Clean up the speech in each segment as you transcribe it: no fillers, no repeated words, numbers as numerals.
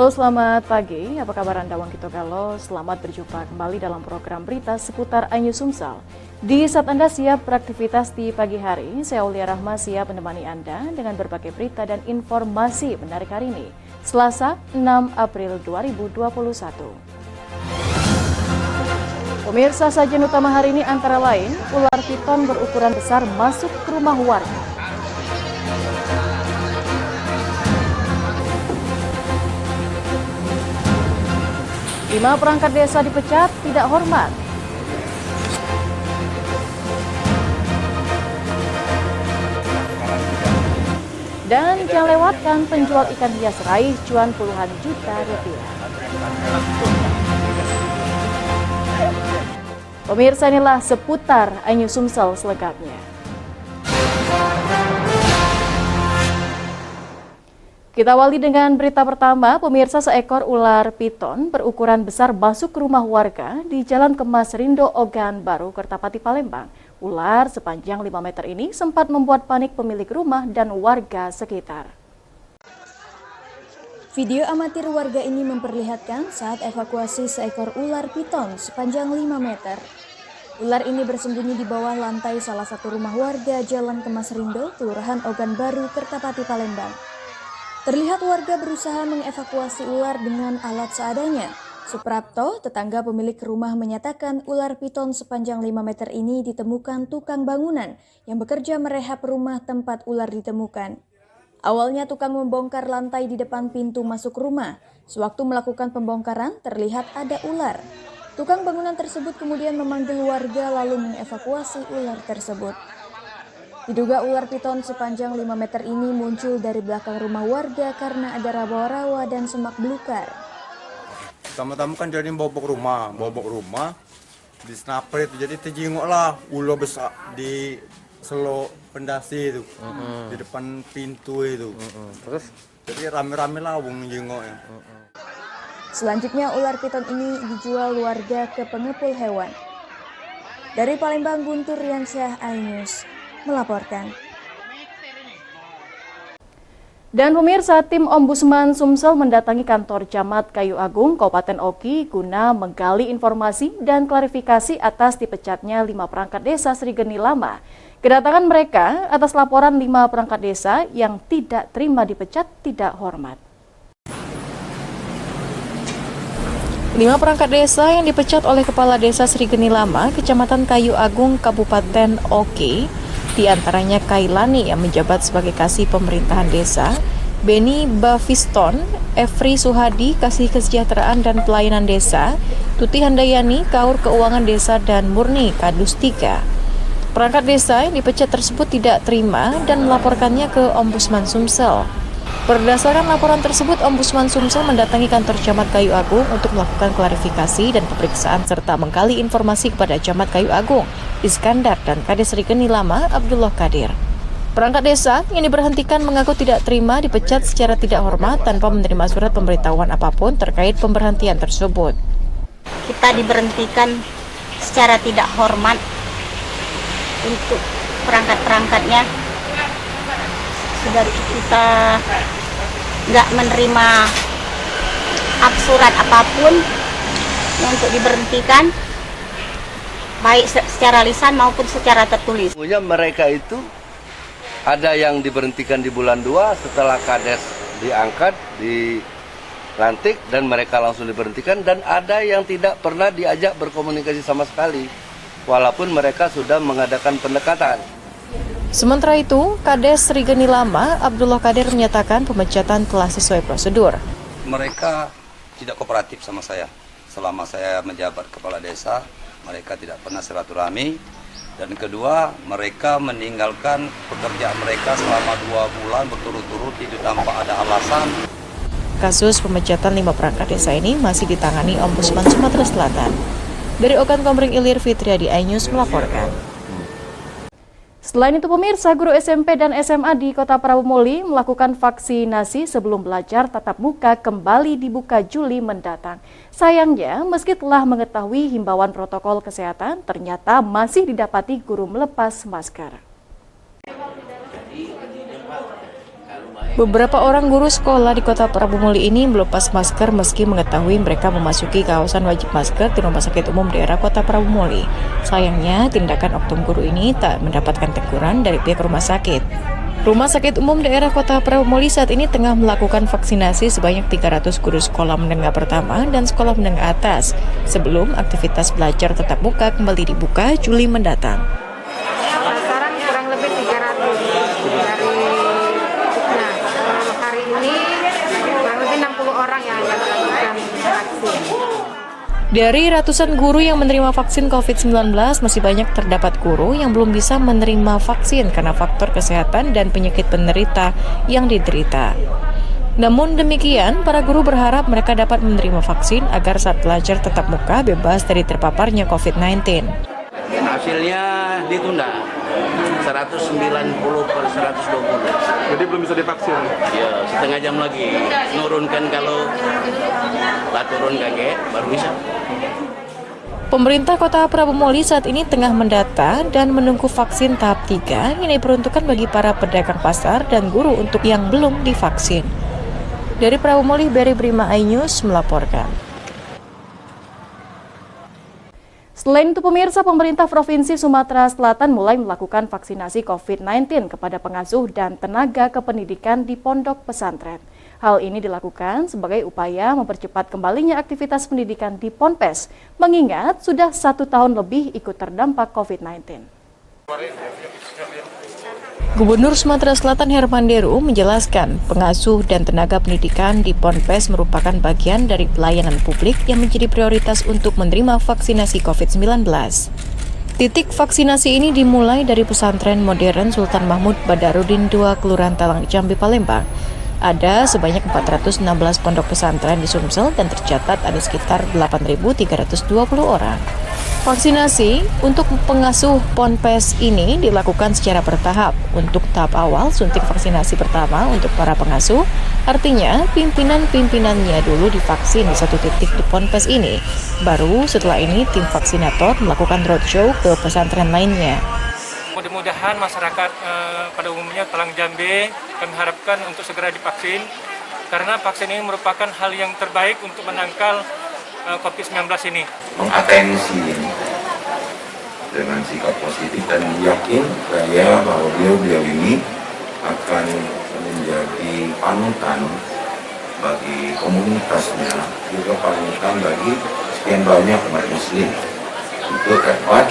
Halo, selamat pagi. Apa kabar Anda, Wang Kito Galo? Selamat berjumpa kembali dalam program berita seputar Ainyu Sumsel. Di saat Anda siap beraktivitas di pagi hari, saya Aulia Rahma siap menemani Anda dengan berbagai berita dan informasi menarik hari ini, Selasa 6 April 2021. Pemirsa, sajian utama hari ini antara lain, ular piton berukuran besar masuk ke rumah warga. Lima perangkat desa dipecat tidak hormat. Dan jangan lewatkan penjual ikan hias raih cuan puluhan juta rupiah. Pemirsa, inilah seputar Ainyu Sumsel selengkapnya. Kita awali dengan berita pertama. Pemirsa, seekor ular piton berukuran besar masuk ke rumah warga di Jalan Kemas Rindo, Ogan Baru, Kertapati, Palembang. Ular sepanjang 5 meter ini sempat membuat panik pemilik rumah dan warga sekitar. Video amatir warga ini memperlihatkan saat evakuasi seekor ular piton sepanjang 5 meter. Ular ini bersembunyi di bawah lantai salah satu rumah warga Jalan Kemas Rindo, Kelurahan Ogan Baru, Kertapati, Palembang. Terlihat warga berusaha mengevakuasi ular dengan alat seadanya. Suprapto, tetangga pemilik rumah, menyatakan ular piton sepanjang 5 meter ini ditemukan tukang bangunan yang bekerja merehab rumah tempat ular ditemukan. Awalnya tukang membongkar lantai di depan pintu masuk rumah. Sewaktu melakukan pembongkaran, terlihat ada ular. Tukang bangunan tersebut kemudian memanggil warga lalu mengevakuasi ular tersebut. Diduga ular piton sepanjang 5 meter ini muncul dari belakang rumah warga karena ada rawa-rawa dan semak belukar. Pertama-tama kan jadi bobok rumah di snaper itu, jadi terjengoklah ular besar di selok pendasi itu, di depan pintu itu. Terus jadi rame-rame lah wong jengoknya. Selanjutnya ular piton ini dijual warga ke pengepul hewan. Dari Palembang, Guntur Riansyah, iNews melaporkan. Dan pemirsa, tim Ombudsman Sumsel mendatangi kantor Camat Kayu Agung, Kabupaten Oki, guna menggali informasi dan klarifikasi atas dipecatnya 5 perangkat desa Srigeni Lama. Kedatangan mereka atas laporan 5 perangkat desa yang tidak terima dipecat tidak hormat. 5 perangkat desa yang dipecat oleh Kepala Desa Srigeni Lama, Kecamatan Kayu Agung, Kabupaten Oki, di antaranya Kailani yang menjabat sebagai Kasih Pemerintahan Desa, Beni Bafiston, Efri Suhadi, Kasih Kesejahteraan dan Pelayanan Desa, Tuti Handayani, Kaur Keuangan Desa, dan Murni Kadustika. Perangkat desa yang dipecat tersebut tidak terima dan melaporkannya ke Ombudsman Sumsel. Berdasarkan laporan tersebut, Ombudsman Sumsel mendatangi kantor Camat Kayu Agung untuk melakukan klarifikasi dan pemeriksaan serta menggali informasi kepada Camat Kayu Agung, Iskandar, dan Kades Srigeni Lama, Abdullah Kadir. Perangkat desa yang diberhentikan mengaku tidak terima dipecat secara tidak hormat tanpa menerima surat pemberitahuan apapun terkait pemberhentian tersebut. Kita diberhentikan secara tidak hormat untuk perangkat-perangkatnya. Sudah kita nggak menerima surat apapun untuk diberhentikan, baik secara lisan maupun secara tertulis. Mereka itu ada yang diberhentikan di bulan 2 setelah Kades diangkat, dilantik, dan mereka langsung diberhentikan, dan ada yang tidak pernah diajak berkomunikasi sama sekali, walaupun mereka sudah mengadakan pendekatan. Sementara itu, Kades Srigeni Lama, Abdullah Kadir, menyatakan pemecatan telah sesuai prosedur. Mereka tidak kooperatif sama saya. Selama saya menjabat kepala desa, mereka tidak pernah silaturahmi. Dan kedua, mereka meninggalkan pekerjaan mereka selama 2 bulan berturut-turut tidak tanpa ada alasan. Kasus pemecatan 5 perangkat desa ini masih ditangani Ombudsman Sumatera Selatan. Dari Ogan Komering Ilir, Fitriadi, iNews melaporkan. Selain itu, pemirsa, guru SMP dan SMA di Kota Prabu-Muli melakukan vaksinasi sebelum belajar tatap muka kembali dibuka Juli mendatang. Sayangnya, meski telah mengetahui himbauan protokol kesehatan, ternyata masih didapati guru melepas masker. Beberapa orang guru sekolah di Kota Prabu Muli ini melepas masker meski mengetahui mereka memasuki kawasan wajib masker di Rumah Sakit Umum Daerah Kota Prabu Muli. Sayangnya, tindakan oknum guru ini tak mendapatkan teguran dari pihak rumah sakit. Rumah Sakit Umum Daerah Kota Prabu Muli saat ini tengah melakukan vaksinasi sebanyak 300 guru sekolah menengah pertama dan sekolah menengah atas sebelum aktivitas belajar tatap muka kembali dibuka Juli mendatang. Sekarang kurang lebih 300 dari hari ini kurang lebih 60 orang yang akan melakukan vaksin. Dari ratusan guru yang menerima vaksin COVID-19, masih banyak terdapat guru yang belum bisa menerima vaksin karena faktor kesehatan dan penyakit penderita yang diderita. Namun demikian, para guru berharap mereka dapat menerima vaksin agar saat belajar tatap muka bebas dari terpaparnya COVID-19. Hasilnya ditunda 190 per 120. Jadi belum bisa divaksin? Ya, setengah jam lagi. Nurunkan kalau tak turun kaget baru bisa. Pemerintah Kota Prabu Muli saat ini tengah mendata dan menunggu vaksin tahap 3 yang diperuntukkan bagi para pedagang pasar dan guru untuk yang belum divaksin. Dari Prabu Muli, Beri Brima iNews melaporkan. Selain itu pemirsa, pemerintah Provinsi Sumatera Selatan mulai melakukan vaksinasi COVID-19 kepada pengasuh dan tenaga kependidikan di pondok pesantren. Hal ini dilakukan sebagai upaya mempercepat kembalinya aktivitas pendidikan di Ponpes, mengingat sudah 1 tahun lebih ikut terdampak COVID-19. Gubernur Sumatera Selatan Herman Deru menjelaskan pengasuh dan tenaga pendidikan di Ponpes merupakan bagian dari pelayanan publik yang menjadi prioritas untuk menerima vaksinasi COVID-19. Titik vaksinasi ini dimulai dari pesantren modern Sultan Mahmud Badarudin II, Kelurahan Talang Jambi, Palembang. Ada sebanyak 416 pondok pesantren di Sumsel dan tercatat ada sekitar 8.320 orang. Vaksinasi untuk pengasuh Ponpes ini dilakukan secara bertahap. Untuk tahap awal, suntik vaksinasi pertama untuk para pengasuh, artinya pimpinan-pimpinannya dulu divaksin di satu titik di Ponpes ini. Baru setelah ini tim vaksinator melakukan roadshow ke pesantren lainnya. Mudah-mudahan masyarakat pada umumnya Talang Jambi kami harapkan untuk segera divaksin karena vaksin ini merupakan hal yang terbaik untuk menangkal COVID-19 ini. Mengatensi dengan sikap positif dan yakin saya bahwa beliau ini akan menjadi panutan bagi komunitasnya, juga panutan bagi sekian banyak umat muslim untuk dapat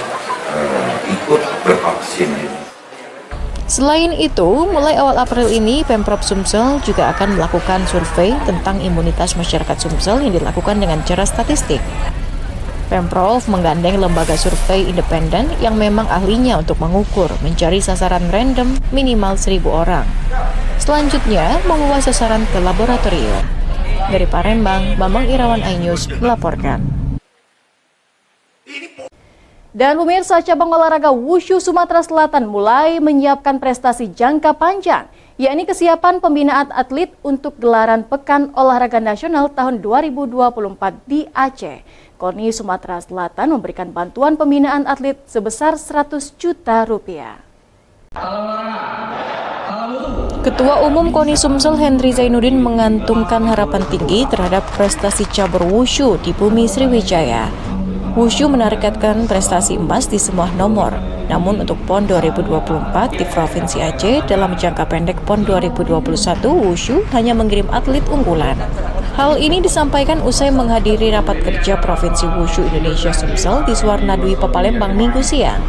ikut bervaksin. Selain itu, mulai awal April ini, Pemprov Sumsel juga akan melakukan survei tentang imunitas masyarakat Sumsel yang dilakukan dengan cara statistik. Pemprov menggandeng lembaga survei independen yang memang ahlinya untuk mengukur, mencari sasaran random minimal 1.000 orang. Selanjutnya, membawa sasaran ke laboratorium. Dari Palembang, Bambang Irawan iNews melaporkan. Dan pemirsa, cabang olahraga Wushu Sumatera Selatan mulai menyiapkan prestasi jangka panjang, yakni kesiapan pembinaan atlet untuk gelaran Pekan Olahraga Nasional tahun 2024 di Aceh. KONI Sumatera Selatan memberikan bantuan pembinaan atlet sebesar 100 juta rupiah. Ketua Umum KONI Sumsel Hendri Zainuddin mengantungkan harapan tinggi terhadap prestasi cabur Wushu di bumi Sriwijaya. Wushu menargetkan prestasi emas di semua nomor. Namun untuk PON 2024 di Provinsi Aceh dalam jangka pendek PON 2021, Wushu hanya mengirim atlet unggulan. Hal ini disampaikan usai menghadiri rapat kerja Provinsi Wushu Indonesia Sumsel di Suwarna Dwi Palembang Minggu siang.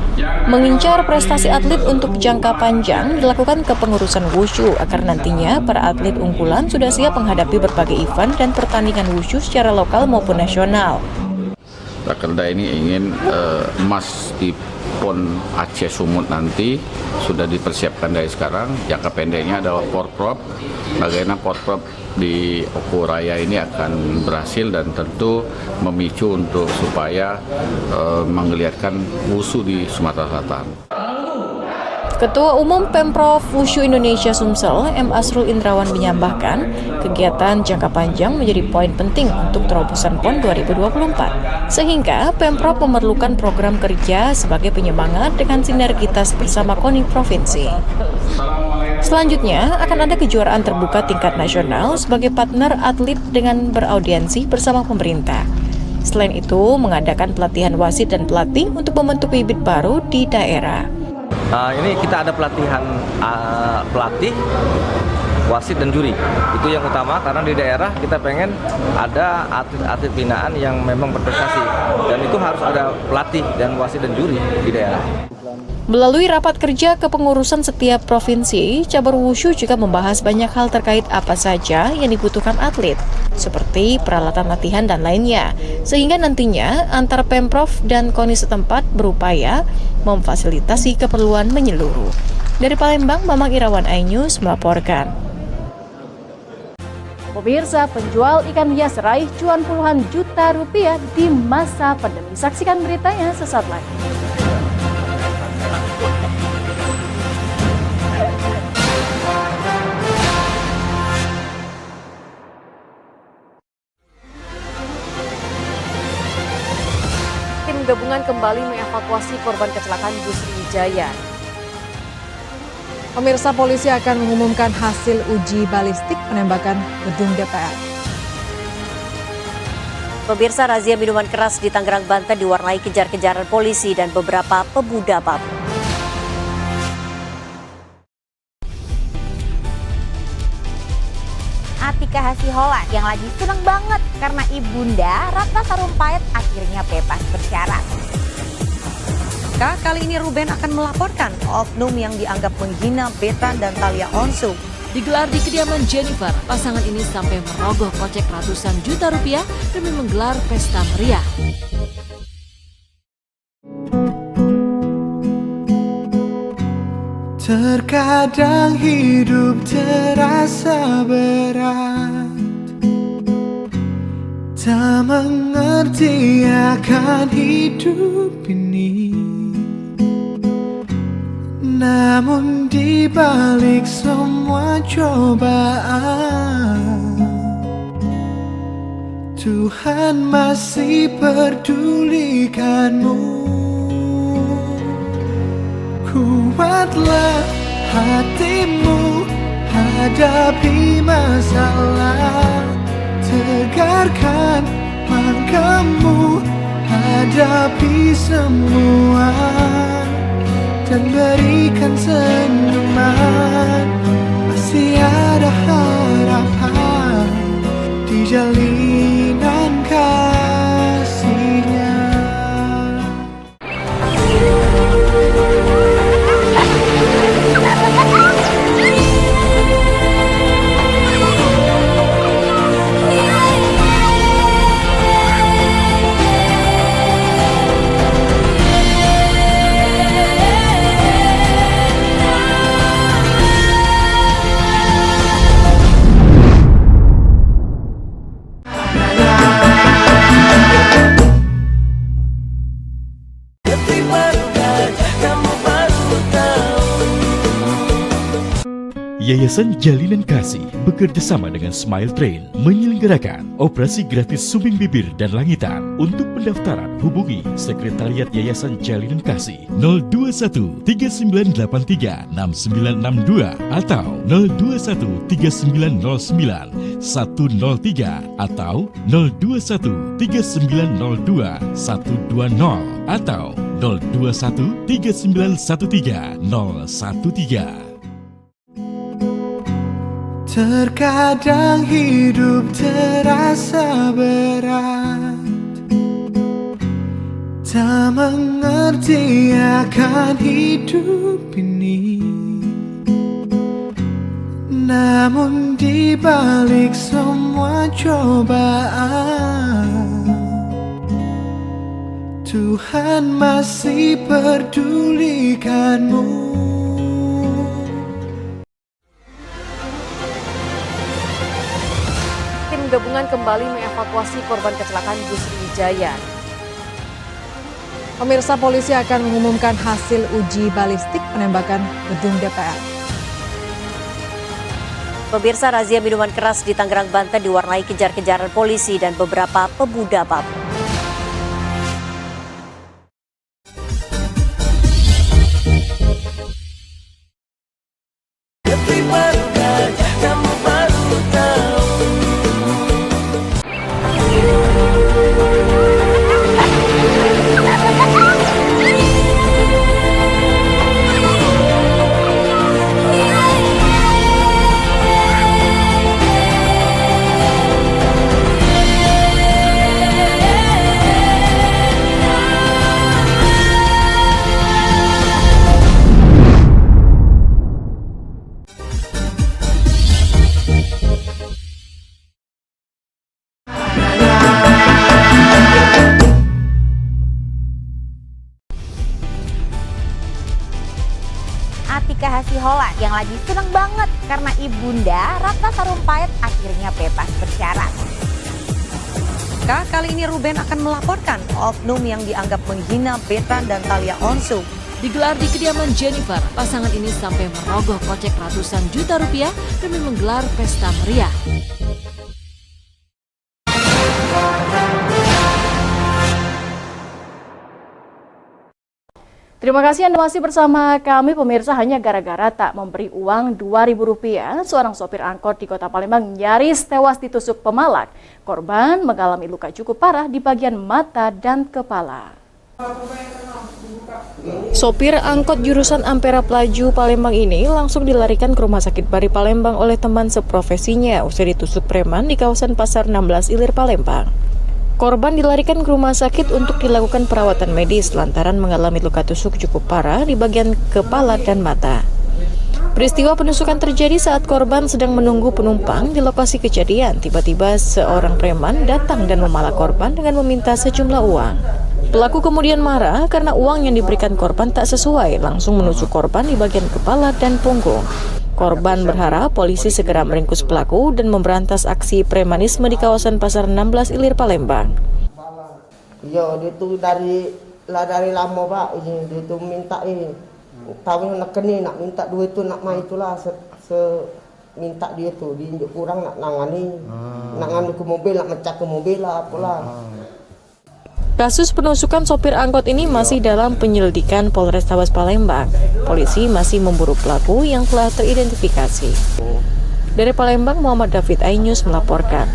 Mengincar prestasi atlet untuk jangka panjang dilakukan kepengurusan Wushu agar nantinya para atlet unggulan sudah siap menghadapi berbagai event dan pertandingan Wushu secara lokal maupun nasional. Rakerda ini ingin emas di PON Aceh Sumut nanti sudah dipersiapkan dari sekarang. Jangka pendeknya adalah Porprov. Bagaimana Porprov di Oku Raya ini akan berhasil dan tentu memicu untuk supaya menggeliatkan Wushu di Sumatera Selatan. Ketua Umum Pemprov Wushu Indonesia Sumsel, M. Asrul Indrawan menambahkan, kegiatan jangka panjang menjadi poin penting untuk terobosan PON 2024. Sehingga Pemprov memerlukan program kerja sebagai penyemangat dengan sinergitas bersama KONI Provinsi. Selanjutnya, akan ada kejuaraan terbuka tingkat nasional sebagai partner atlet dengan beraudiensi bersama pemerintah. Selain itu, mengadakan pelatihan wasit dan pelatih untuk membentuk bibit baru di daerah. Ini kita ada pelatihan pelatih, wasit dan juri. Itu yang utama karena di daerah kita pengen ada atlet-atlet binaan yang memang berprestasi. Dan itu harus ada pelatih dan wasit dan juri di daerah. Melalui rapat kerja kepengurusan setiap provinsi, cabur wushu juga membahas banyak hal terkait apa saja yang dibutuhkan atlet, seperti peralatan latihan dan lainnya, sehingga nantinya antara Pemprov dan KONI setempat berupaya memfasilitasi keperluan menyeluruh. Dari Palembang, Mamang Irawan iNews melaporkan. Pemirsa, penjual ikan hias raih cuan puluhan juta rupiah di masa pandemi. Saksikan beritanya sesaat lagi. Tim gabungan kembali mengevakuasi korban kecelakaan bus Sriwijaya. Pemirsa, polisi akan mengumumkan hasil uji balistik penembakan gedung DPR. Pemirsa, razia minuman keras di Tangerang, Banten diwarnai kejar-kejaran polisi dan beberapa pemuda mabuk. Atika Hasiholan yang lagi seneng banget karena ibunda Ratna Sarumpait akhirnya bebas bersyarat. Kali ini Ruben akan melaporkan oknum yang dianggap menghina Betan dan Thalia Onsu. Digelar di kediaman Jennifer, pasangan ini sampai merogoh kocek ratusan juta rupiah demi menggelar pesta meriah. Terkadang hidup terasa berat, tak mengerti akan hidup ini. Namun di balik semua cobaan, Tuhan masih pedulikanmu. Kuatlah hatimu, hadapi masalah. Tegarkan langkahmu, hadapi semua. Dan berikan senyuman, masih ada harapan di jalinan kasihnya. Yayasan Jalinan Kasih bekerjasama dengan Smile Train menyelenggarakan operasi gratis sumbing bibir dan langitan. Untuk pendaftaran hubungi Sekretariat Yayasan Jalinan Kasih 021 3983 6962 atau 021 3909 103 atau 021 3902 120 atau 021 3913 013. Terkadang hidup terasa berat, tak mengerti akan hidup ini. Namun di balik semua cobaan, Tuhan masih pedulikanmu. Gabungan kembali mengevakuasi korban kecelakaan bus Sriwijaya. Pemirsa, polisi akan mengumumkan hasil uji balistik penembakan gedung DPR. Pemirsa, razia minuman keras di Tangerang, Banten diwarnai kejar-kejaran polisi dan beberapa pemuda mabuk. Holland yang lagi seneng banget karena ibunda Ratna Sarumpait akhirnya bebas bersyarat. Kali ini Ruben akan melaporkan oknum yang dianggap menghina Bethan dan Thalia Onsu. Digelar di kediaman Jennifer, pasangan ini sampai merogoh kocek ratusan juta rupiah demi menggelar pesta meriah. Terima kasih Anda masih bersama kami pemirsa. Hanya gara-gara tak memberi uang Rp2.000, seorang sopir angkot di Kota Palembang nyaris tewas ditusuk pemalak. Korban mengalami luka cukup parah di bagian mata dan kepala. Sopir angkot jurusan Ampera Pelaju Palembang ini langsung dilarikan ke Rumah Sakit Bari Palembang oleh teman seprofesinya usai ditusuk preman di kawasan Pasar 16 Ilir Palembang. Korban dilarikan ke rumah sakit untuk dilakukan perawatan medis lantaran mengalami luka tusuk cukup parah di bagian kepala dan mata. Peristiwa penusukan terjadi saat korban sedang menunggu penumpang di lokasi kejadian. Tiba-tiba seorang preman datang dan memalak korban dengan meminta sejumlah uang. Pelaku kemudian marah karena uang yang diberikan korban tak sesuai, langsung menusuk korban di bagian kepala dan punggung. Korban berharap polisi segera meringkus pelaku dan memberantas aksi premanisme di kawasan Pasar 16 Ilir Palembang. Iya, dia tuh dari lama Pak, dia tuh minta tahu nak keni nak minta duit tu nak mai itulah minta dia tuh diinjak kurang nak nangani ke mobil, nak mecah ke mobil lah apalah. Kasus penusukan sopir angkot ini masih dalam penyelidikan Polrestabes Palembang. Polisi masih memburu pelaku yang telah teridentifikasi. Dari Palembang, Muhammad David iNews melaporkan.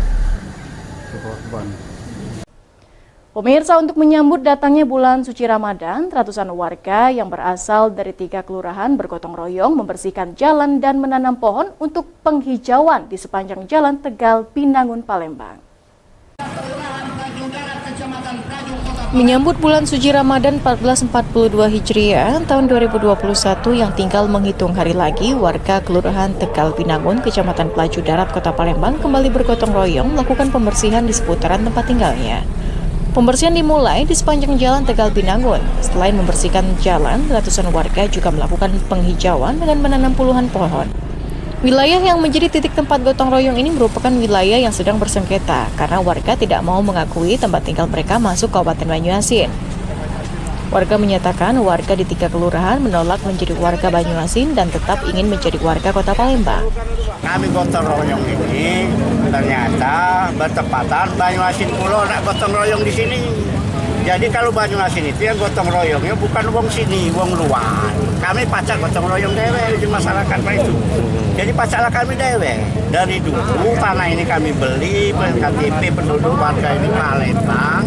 Pemirsa, untuk menyambut datangnya bulan suci Ramadan, ratusan warga yang berasal dari 3 kelurahan bergotong royong membersihkan jalan dan menanam pohon untuk penghijauan di sepanjang jalan Tegal Binangun Palembang. Menyambut bulan suci Ramadan 1442 Hijriah tahun 2021 yang tinggal menghitung hari lagi, warga Kelurahan Tegal Binangun, Kecamatan Pelaju Darat, Kota Palembang kembali bergotong royong melakukan pembersihan di seputaran tempat tinggalnya. Pembersihan dimulai di sepanjang jalan Tegal Binangun. Selain membersihkan jalan, ratusan warga juga melakukan penghijauan dengan menanam puluhan pohon. Wilayah yang menjadi titik tempat gotong royong ini merupakan wilayah yang sedang bersengketa karena warga tidak mau mengakui tempat tinggal mereka masuk Kabupaten Banyuasin. Warga menyatakan warga di 3 kelurahan menolak menjadi warga Banyuasin dan tetap ingin menjadi warga Kota Palembang. Kami gotong royong ini ternyata bertepatan Banyuasin Pulau nak gotong royong di sini. Jadi kalau Banyuasin itu yang gotong royongnya bukan wong sini, wong luar. Kami pacak gotong royong dewe di masyarakat itu. Jadi pacaklah kami dewe. Dari dulu tanah ini kami beli, KTP penduduk warga ini Palembang.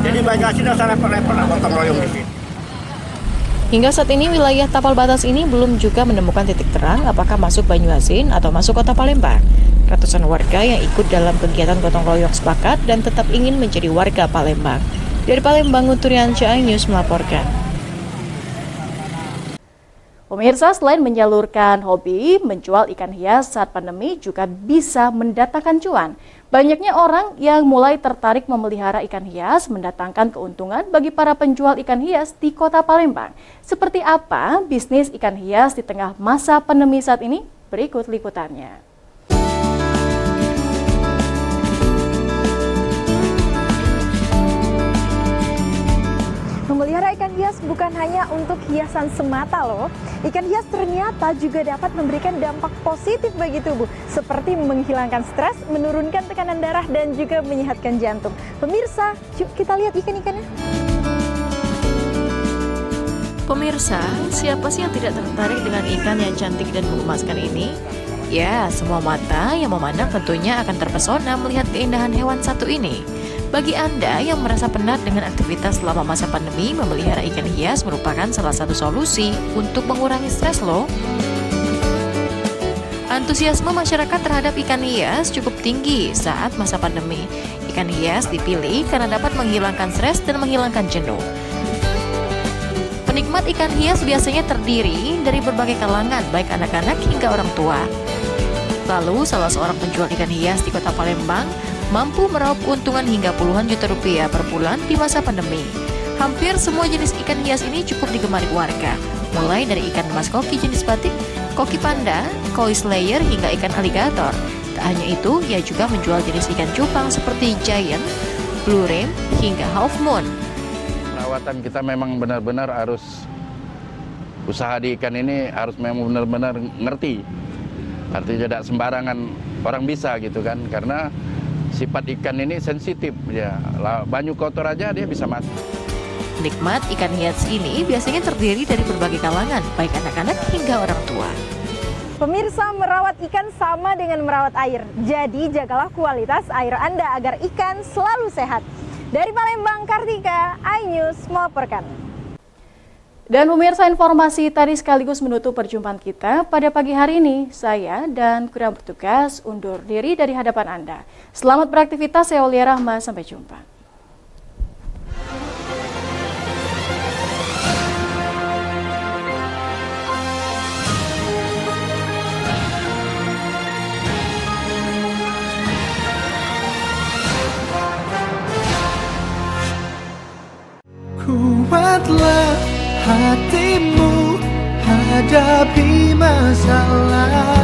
Jadi Banyuasin usah repot-repot gotong royong di sini. Hingga saat ini wilayah tapal batas ini belum juga menemukan titik terang apakah masuk Banyuasin atau masuk Kota Palembang. Ratusan warga yang ikut dalam kegiatan gotong royong sepakat dan tetap ingin menjadi warga Palembang. Dari Palembang, Uturiansyah iNews melaporkan. Pemirsa, selain menyalurkan hobi, menjual ikan hias saat pandemi juga bisa mendatangkan cuan. Banyaknya orang yang mulai tertarik memelihara ikan hias mendatangkan keuntungan bagi para penjual ikan hias di Kota Palembang. Seperti apa bisnis ikan hias di tengah masa pandemi saat ini? Berikut liputannya. Memelihara ikan hias bukan hanya untuk hiasan semata loh. Ikan hias ternyata juga dapat memberikan dampak positif bagi tubuh, seperti menghilangkan stres, menurunkan tekanan darah, dan juga menyehatkan jantung. Pemirsa, yuk kita lihat ikan-ikannya. Pemirsa, siapa sih yang tidak tertarik dengan ikan yang cantik dan mengemaskan ini? Ya, semua mata yang memandang tentunya akan terpesona melihat keindahan hewan satu ini. Bagi Anda yang merasa penat dengan aktivitas selama masa pandemi, memelihara ikan hias merupakan salah satu solusi untuk mengurangi stres loh. Antusiasme masyarakat terhadap ikan hias cukup tinggi saat masa pandemi. Ikan hias dipilih karena dapat menghilangkan stres dan menghilangkan jenuh. Penikmat ikan hias biasanya terdiri dari berbagai kalangan, baik anak-anak hingga orang tua. Lalu, salah seorang penjual ikan hias di Kota Palembang mampu meraup keuntungan hingga puluhan juta rupiah per bulan di masa pandemi. Hampir semua jenis ikan hias ini cukup digemari warga, mulai dari ikan emas koki jenis batik, koki panda, koi slayer hingga ikan aligator. Tak hanya itu, ia juga menjual jenis ikan cupang seperti giant, blue rim, hingga half moon. Perawatan kita memang benar-benar harus, usaha di ikan ini harus memang benar-benar ngerti. Artinya tidak sembarangan orang bisa gitu kan, karena sifat ikan ini sensitif ya. Banyu kotor aja dia bisa mati. Nikmat ikan hias ini biasanya terdiri dari berbagai kalangan, baik anak-anak hingga orang tua. Pemirsa, merawat ikan sama dengan merawat air. Jadi jagalah kualitas air Anda agar ikan selalu sehat. Dari Palembang, Kartika, iNews melaporkan. Dan pemirsa, informasi tadi sekaligus menutup perjumpaan kita pada pagi hari ini. Saya dan kru yang bertugas undur diri dari hadapan Anda. Selamat beraktivitas, saya Aulia Rahma, sampai jumpa. Kuatlah hatimu hadapi masalah.